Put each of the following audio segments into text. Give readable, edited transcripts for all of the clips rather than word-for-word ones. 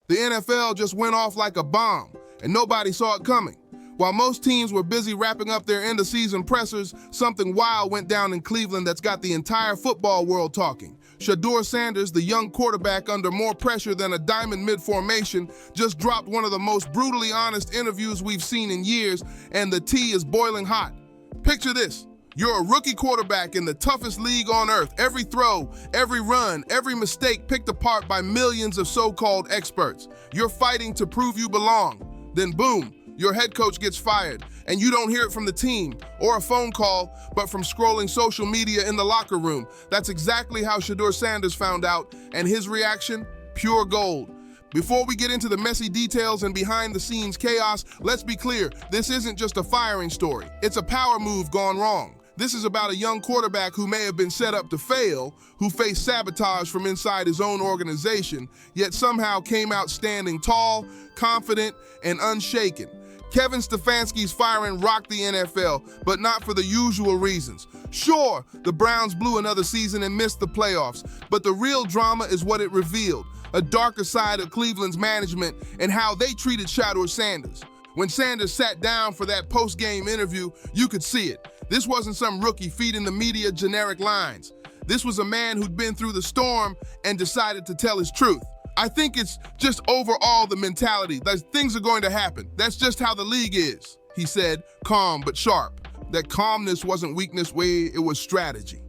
The NFL just went off like a bomb, and nobody saw it coming. While most teams were busy wrapping up their end-of-season pressers, something wild went down in Cleveland that's got the entire football world talking. Shedeur Sanders, the young quarterback under more pressure than a diamond mid-formation, just dropped one of the most brutally honest interviews we've seen in years, and the tea is boiling hot. Picture this. You're a rookie quarterback in the toughest league on earth. Every throw, every run, every mistake picked apart by millions of so-called experts. You're fighting to prove you belong. Then boom, your head coach gets fired, and you don't hear it from the team or a phone call, but from scrolling social media in the locker room. That's exactly how Shedeur Sanders found out, and his reaction, pure gold. Before we get into the messy details and behind-the-scenes chaos, let's be clear, this isn't just a firing story. It's a power move gone wrong. This is about a young quarterback who may have been set up to fail, who faced sabotage from inside his own organization, yet somehow came out standing tall, confident, and unshaken. Kevin Stefanski's firing rocked the NFL, but not for the usual reasons. Sure, the Browns blew another season and missed the playoffs, but the real drama is what it revealed, a darker side of Cleveland's management and how they treated Shedeur Sanders. When Sanders sat down for that post-game interview, you could see it. This wasn't some rookie feeding the media generic lines. This was a man who'd been through the storm and decided to tell his truth. I think it's just overall the mentality that things are going to happen. That's just how the league is, he said, calm but sharp. That calmness wasn't weakness, it was strategy.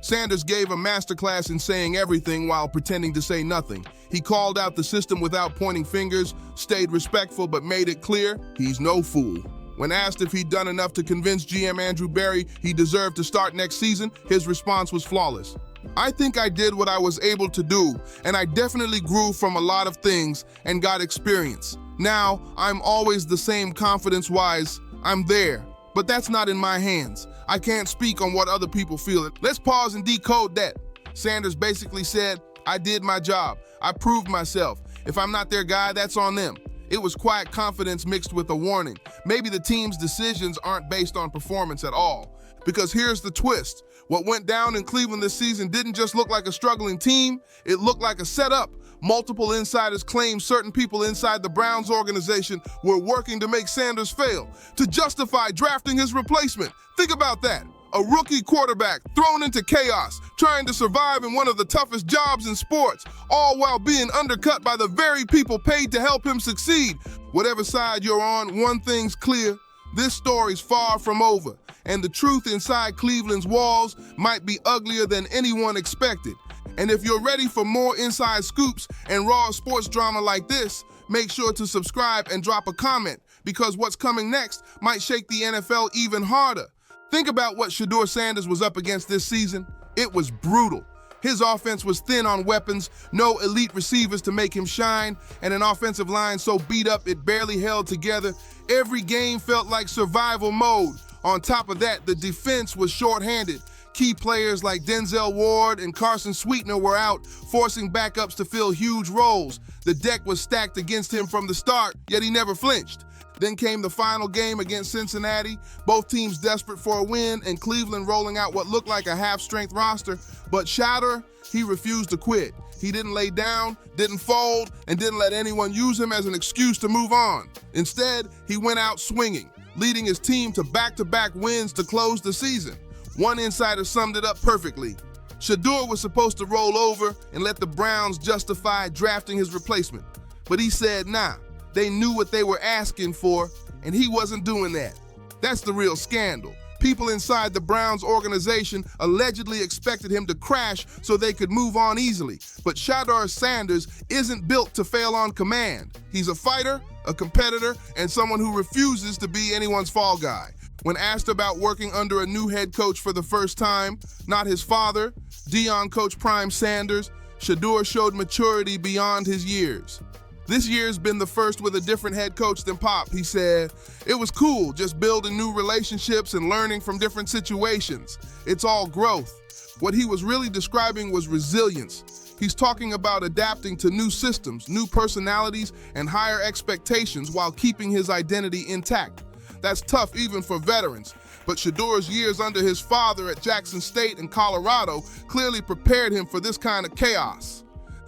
Sanders gave a masterclass in saying everything while pretending to say nothing. He called out the system without pointing fingers, stayed respectful, but made it clear he's no fool. When asked if he'd done enough to convince GM Andrew Berry he deserved to start next season, his response was flawless. I think I did what I was able to do, and I definitely grew from a lot of things and got experience. Now, I'm always the same confidence-wise. I'm there, but that's not in my hands. I can't speak on what other people feel. Let's pause and decode that. Sanders basically said, I did my job. I proved myself. If I'm not their guy, that's on them. It was quiet confidence mixed with a warning. Maybe the team's decisions aren't based on performance at all. Because here's the twist. What went down in Cleveland this season didn't just look like a struggling team, it looked like a setup. Multiple insiders claim certain people inside the Browns organization were working to make Sanders fail, to justify drafting his replacement. Think about that. A rookie quarterback thrown into chaos, trying to survive in one of the toughest jobs in sports, all while being undercut by the very people paid to help him succeed. Whatever side you're on, one thing's clear. This story's far from over, and the truth inside Cleveland's walls might be uglier than anyone expected. And if you're ready for more inside scoops and raw sports drama like this, make sure to subscribe and drop a comment, because what's coming next might shake the NFL even harder. Think about what Shedeur Sanders was up against this season. It was brutal. His offense was thin on weapons, no elite receivers to make him shine, and an offensive line so beat up it barely held together. Every game felt like survival mode. On top of that, the defense was shorthanded. Key players like Denzel Ward and Carson Sweetener were out, forcing backups to fill huge roles. The deck was stacked against him from the start, yet he never flinched. Then came the final game against Cincinnati, both teams desperate for a win, and Cleveland rolling out what looked like a half-strength roster. But Shedeur, he refused to quit. He didn't lay down, didn't fold, and didn't let anyone use him as an excuse to move on. Instead, he went out swinging, leading his team to back-to-back wins to close the season. One insider summed it up perfectly. Shedeur was supposed to roll over and let the Browns justify drafting his replacement. But he said, nah. They knew what they were asking for, and he wasn't doing that. That's the real scandal. People inside the Browns organization allegedly expected him to crash so they could move on easily. But Shedeur Sanders isn't built to fail on command. He's a fighter, a competitor, and someone who refuses to be anyone's fall guy. When asked about working under a new head coach for the first time, not his father, Deion coach Prime Sanders, Shedeur showed maturity beyond his years. This year's been the first with a different head coach than Pop, he said. It was cool, just building new relationships and learning from different situations. It's all growth. What he was really describing was resilience. He's talking about adapting to new systems, new personalities, and higher expectations while keeping his identity intact. That's tough even for veterans, but Shedeur's years under his father at Jackson State and Colorado clearly prepared him for this kind of chaos.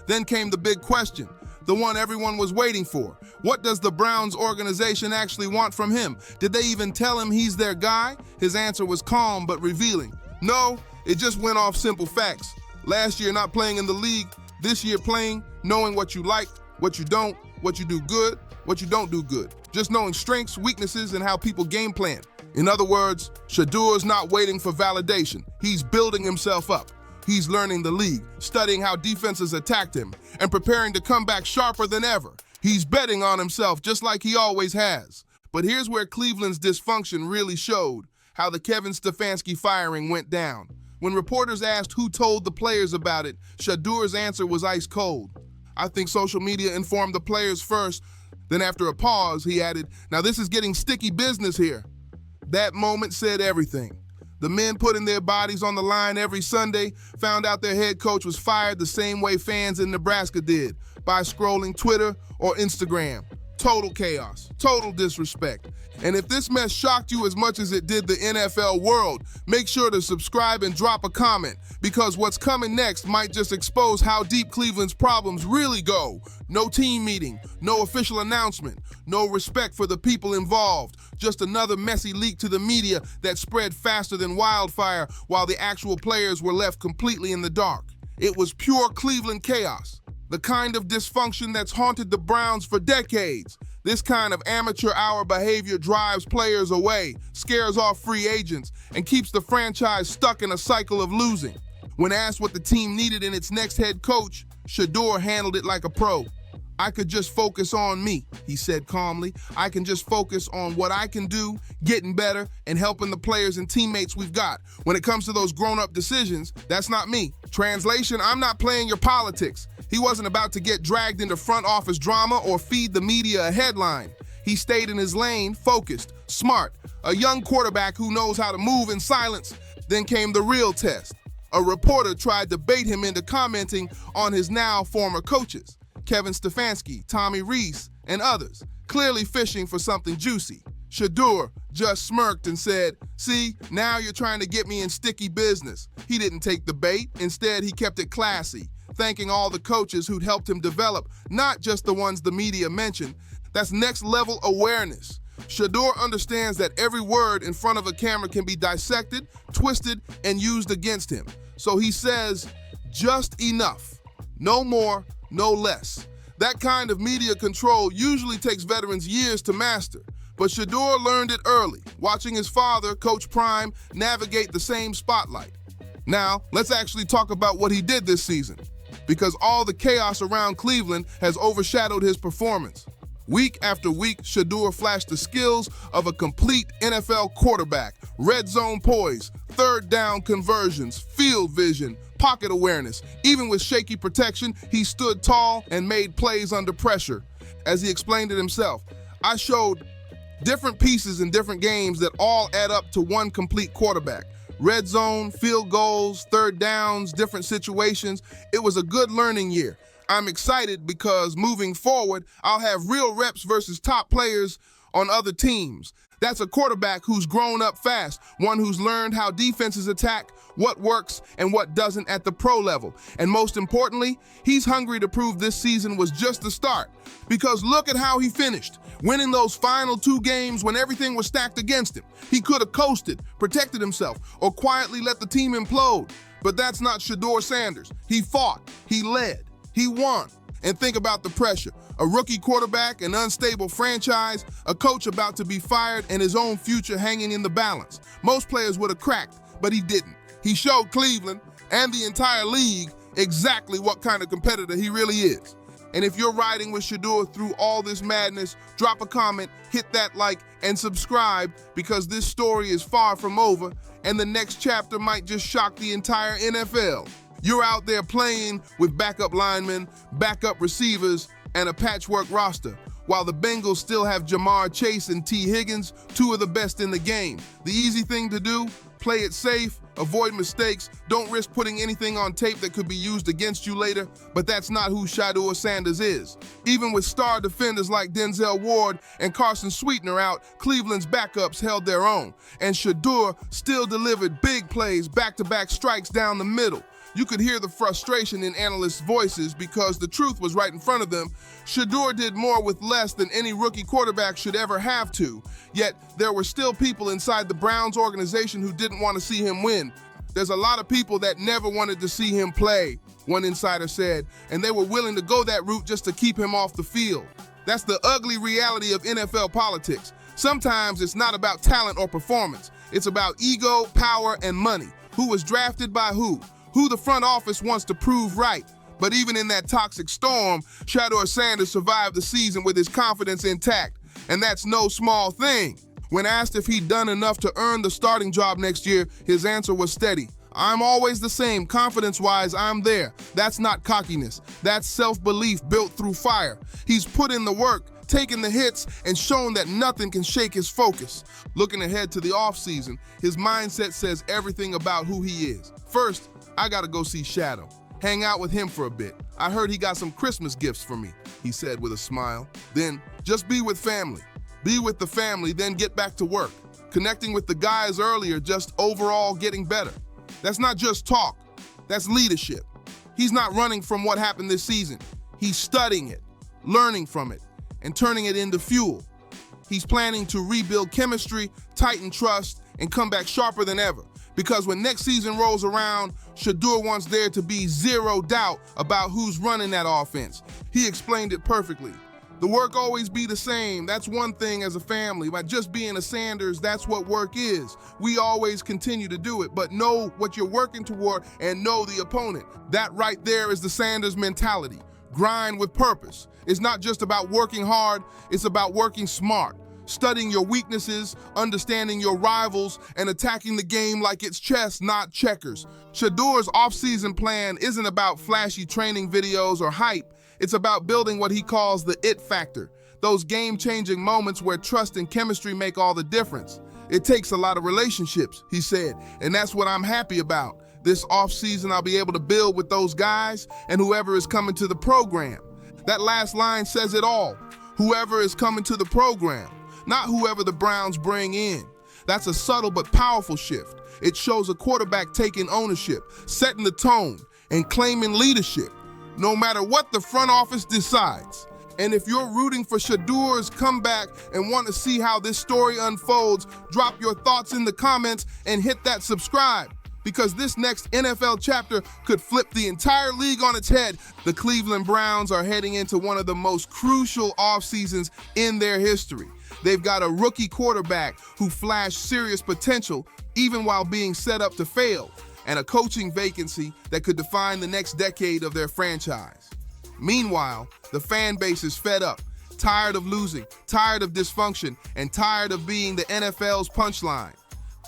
Then came the big question. the one everyone was waiting for. What does the Browns organization actually want from him? Did they even tell him he's their guy? His answer was calm but revealing. No, it just went off simple facts. Last year not playing in the league, this year playing, knowing what you like, what you don't, what you do good, what you don't do good. Just knowing strengths, weaknesses, and how people game plan. In other words, Shedeur's not waiting for validation. He's building himself up. He's learning the league, studying how defenses attacked him, and preparing to come back sharper than ever. He's betting on himself just like he always has. But here's where Cleveland's dysfunction really showed, how the Kevin Stefanski firing went down. When reporters asked who told the players about it, Shedeur's answer was ice cold. I think social media informed the players first. Then after a pause, he added, "Now this is getting sticky business here." That moment said everything. The men putting their bodies on the line every Sunday found out their head coach was fired the same way fans in Nebraska did, by scrolling Twitter or Instagram. Total chaos, total disrespect. And if this mess shocked you as much as it did the NFL world, make sure to subscribe and drop a comment, because what's coming next might just expose how deep Cleveland's problems really go. No team meeting, no official announcement, no respect for the people involved, just another messy leak to the media that spread faster than wildfire while the actual players were left completely in the dark. It was pure Cleveland chaos, the kind of dysfunction that's haunted the Browns for decades. This kind of amateur hour behavior drives players away, scares off free agents, and keeps the franchise stuck in a cycle of losing. When asked what the team needed in its next head coach, Shedeur handled it like a pro. "I could just focus on me," he said calmly. "I can just focus on what I can do, getting better, and helping the players and teammates we've got. When it comes to those grown-up decisions, that's not me." Translation, I'm not playing your politics. He wasn't about to get dragged into front office drama or feed the media a headline. He stayed in his lane, focused, smart, a young quarterback who knows how to move in silence. Then came the real test. A reporter tried to bait him into commenting on his now former coaches, Kevin Stefanski, Tommy Rees, and others, clearly fishing for something juicy. Shedeur just smirked and said, "See, now you're trying to get me in sticky business." He didn't take the bait. Instead, he kept it classy, thanking all the coaches who'd helped him develop, not just the ones the media mentioned. That's next-level awareness. Shedeur understands that every word in front of a camera can be dissected, twisted, and used against him. So he says, just enough. No more, no less. That kind of media control usually takes veterans years to master. But Shedeur learned it early, watching his father, Coach Prime, navigate the same spotlight. Now, let's actually talk about what he did this season, because all the chaos around Cleveland has overshadowed his performance. Week after week, Shedeur flashed the skills of a complete NFL quarterback: red zone poise, third down conversions, field vision, pocket awareness. Even with shaky protection, he stood tall and made plays under pressure. As he explained it himself, "I showed different pieces in different games that all add up to one complete quarterback. Red zone, field goals, third downs, different situations. It was a good learning year. I'm excited because moving forward, I'll have real reps versus top players on other teams. That's a quarterback who's grown up fast, one who's learned how defenses attack, what works and what doesn't at the pro level. And most importantly, he's hungry to prove this season was just the start. Because look at how he finished, winning those final 2 games when everything was stacked against him. He could have coasted, protected himself, or quietly let the team implode. But that's not Shedeur Sanders. He fought, he led, he won. And think about the pressure. A rookie quarterback, an unstable franchise, a coach about to be fired, and his own future hanging in the balance. Most players would have cracked, but he didn't. He showed Cleveland and the entire league exactly what kind of competitor he really is. And if you're riding with Shedeur through all this madness, drop a comment, hit that like, and subscribe, because this story is far from over, and the next chapter might just shock the entire NFL. You're out there playing with backup linemen, backup receivers, and a patchwork roster, while the Bengals still have Jamar Chase and T. Higgins, 2 of the best in the game. The easy thing to do, play it safe, avoid mistakes, don't risk putting anything on tape that could be used against you later, but that's not who Shedeur Sanders is. Even with star defenders like Denzel Ward and Carson Sweetener out, Cleveland's backups held their own, and Shedeur still delivered big plays, back-to-back strikes down the middle. You could hear the frustration in analysts' voices because the truth was right in front of them. Shedeur did more with less than any rookie quarterback should ever have to. Yet, there were still people inside the Browns organization who didn't want to see him win. There's a lot of people that never wanted to see him play, one insider said, and they were willing to go that route just to keep him off the field. That's the ugly reality of NFL politics. Sometimes it's not about talent or performance. It's about ego, power, and money. Who was drafted by who the front office wants to prove right. But even in that toxic storm, Shedeur Sanders survived the season with his confidence intact. And that's no small thing. When asked if he'd done enough to earn the starting job next year, his answer was steady. I'm always the same, confidence-wise, I'm there. That's not cockiness. That's self-belief built through fire. He's put in the work, taken the hits, and shown that nothing can shake his focus. Looking ahead to the offseason, his mindset says everything about who he is. First, I gotta go see Shadow. Hang out with him for a bit. I heard he got some Christmas gifts for me, he said with a smile. Then, just be with family. Be with the family, then get back to work. Connecting with the guys earlier, just overall getting better. That's not just talk, that's leadership. He's not running from what happened this season. He's studying it, learning from it, and turning it into fuel. He's planning to rebuild chemistry, tighten trust, and come back sharper than ever. Because when next season rolls around, Shedeur wants there to be zero doubt about who's running that offense. He explained it perfectly. The work always be the same. That's one thing as a family. By just being a Sanders, that's what work is. We always continue to do it, but know what you're working toward and know the opponent. That right there is the Sanders mentality. Grind with purpose. It's not just about working hard, it's about working smart. Studying your weaknesses, understanding your rivals, and attacking the game like it's chess, not checkers. Shedeur's offseason plan isn't about flashy training videos or hype. It's about building what he calls the it factor, those game-changing moments where trust and chemistry make all the difference. It takes a lot of relationships, he said, and that's what I'm happy about. This offseason, I'll be able to build with those guys and whoever is coming to the program. That last line says it all. Whoever is coming to the program. Not whoever the Browns bring in. That's a subtle but powerful shift. It shows a quarterback taking ownership, setting the tone, and claiming leadership, no matter what the front office decides. And if you're rooting for Shedeur's comeback and want to see how this story unfolds, drop your thoughts in the comments and hit that subscribe. Because this next NFL chapter could flip the entire league on its head. The Cleveland Browns are heading into one of the most crucial offseasons in their history. They've got a rookie quarterback who flashed serious potential even while being set up to fail, and a coaching vacancy that could define the next decade of their franchise. Meanwhile, the fan base is fed up, tired of losing, tired of dysfunction, and tired of being the NFL's punchline.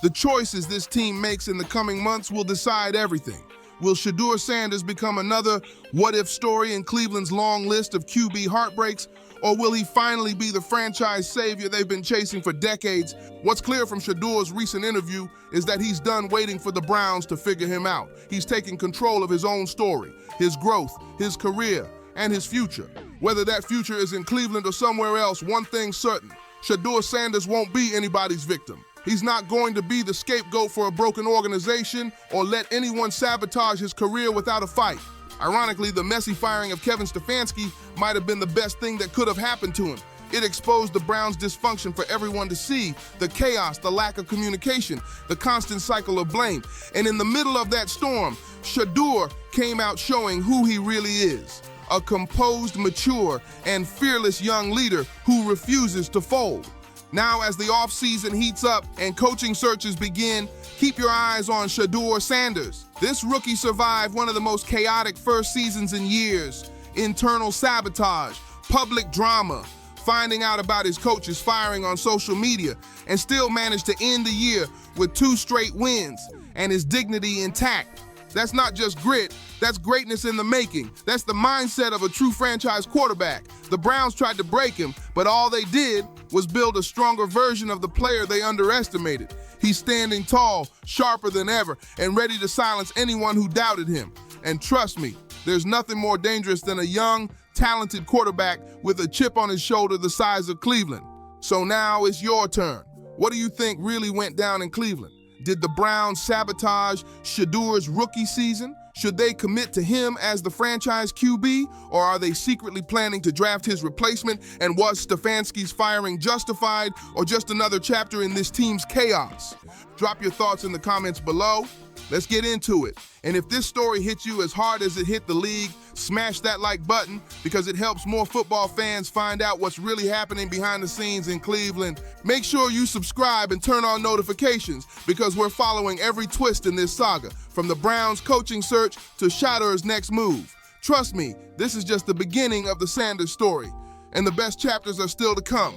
The choices this team makes in the coming months will decide everything. Will Shedeur Sanders become another what-if story in Cleveland's long list of QB heartbreaks, or will he finally be the franchise savior they've been chasing for decades? What's clear from Shedeur's recent interview is that he's done waiting for the Browns to figure him out. He's taking control of his own story, his growth, his career, and his future. Whether that future is in Cleveland or somewhere else, one thing's certain: Shedeur Sanders won't be anybody's victim. He's not going to be the scapegoat for a broken organization or let anyone sabotage his career without a fight. Ironically, the messy firing of Kevin Stefanski might have been the best thing that could have happened to him. It exposed the Browns' dysfunction for everyone to see, the chaos, the lack of communication, the constant cycle of blame. And in the middle of that storm, Shedeur came out showing who he really is. A composed, mature, and fearless young leader who refuses to fold. Now, as the offseason heats up and coaching searches begin, keep your eyes on Shedeur Sanders. This rookie survived one of the most chaotic first seasons in years. Internal sabotage, public drama, finding out about his coaches firing on social media, and still managed to end the year with 2 straight wins and his dignity intact. That's not just grit, that's greatness in the making. That's the mindset of a true franchise quarterback. The Browns tried to break him, but all they did was build a stronger version of the player they underestimated. He's standing tall, sharper than ever, and ready to silence anyone who doubted him. And trust me, there's nothing more dangerous than a young, talented quarterback with a chip on his shoulder the size of Cleveland. So now it's your turn. What do you think really went down in Cleveland? Did the Browns sabotage Shedeur's rookie season? Should they commit to him as the franchise QB, or are they secretly planning to draft his replacement? And was Stefanski's firing justified, or just another chapter in this team's chaos? Drop your thoughts in the comments below. Let's get into it. And if this story hits you as hard as it hit the league, smash that like button because it helps more football fans find out what's really happening behind the scenes in Cleveland. Make sure you subscribe and turn on notifications because we're following every twist in this saga, from the Browns' coaching search to Shedeur's next move. Trust me, this is just the beginning of the Sanders story, and the best chapters are still to come.